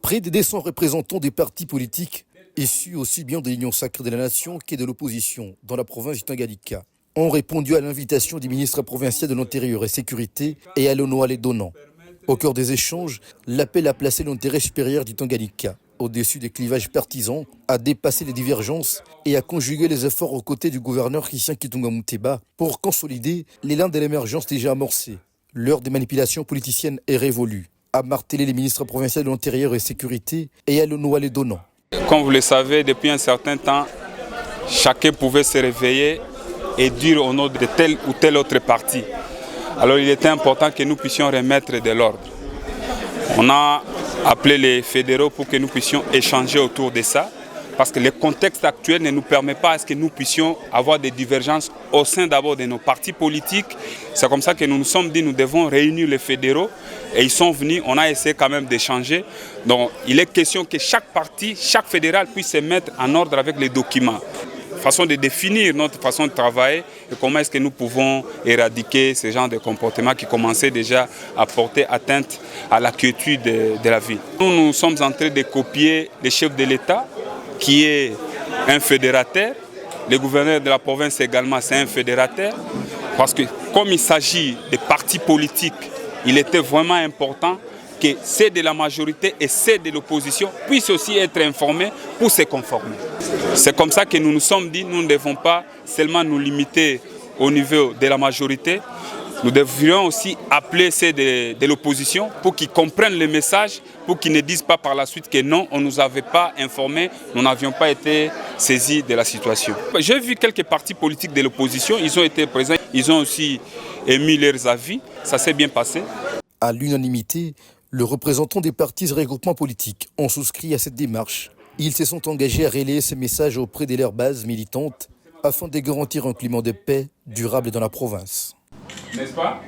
Près de 200 représentants des partis politiques issus aussi bien de l'Union sacrée de la nation que de l'opposition dans la province du Tanganyika ont répondu à l'invitation du ministre provincial de l'Intérieur et Sécurité et à Lonoale Donan. Au cœur des échanges, l'appel à placer l'intérêt supérieur du Tanganyika au-dessus des clivages partisans, à dépasser les divergences et à conjuguer les efforts aux côtés du gouverneur Christian Kitunga Muteba pour consolider l'élan de l'émergence déjà amorcé. L'heure des manipulations politiciennes est révolue, a martelé les ministres provinciaux de l'Intérieur et Sécurité et à Lonoale Donan. Comme vous le savez, depuis un certain temps, chacun pouvait se réveiller et dire au nom de tel ou tel autre parti. Alors il était important que nous puissions remettre de l'ordre. On a appelé les fédéraux pour que nous puissions échanger autour de ça, parce que le contexte actuel ne nous permet pas à ce que nous puissions avoir des divergences au sein d'abord de nos partis politiques. C'est comme ça que nous nous sommes dit que nous devons réunir les fédéraux et ils sont venus, on a essayé quand même d'échanger. Donc il est question que chaque parti, chaque fédéral puisse se mettre en ordre avec les documents. Façon de définir notre façon de travailler et comment est-ce que nous pouvons éradiquer ce genre de comportement qui commençait déjà à porter atteinte à la quiétude de la ville. Nous sommes en train de copier le chef de l'État qui est un fédérateur. Le gouverneur de la province également, c'est un fédérateur. Parce que comme il s'agit de partis politiques, il était vraiment important que ceux de la majorité et ceux de l'opposition puissent aussi être informés pour se conformer. C'est comme ça que nous nous sommes dit, nous ne devons pas seulement nous limiter au niveau de la majorité, nous devrions aussi appeler ceux de l'opposition pour qu'ils comprennent le message, pour qu'ils ne disent pas par la suite que non, on ne nous avait pas informés, nous n'avions pas été saisis de la situation. J'ai vu quelques partis politiques de l'opposition, ils ont été présents, ils ont aussi émis leurs avis, ça s'est bien passé. À l'unanimité, les représentants des partis et regroupements politiques ont souscrit à cette démarche. Ils se sont engagés à relayer ce message auprès de leurs bases militantes afin de garantir un climat de paix durable dans la province. N'est-ce pas ?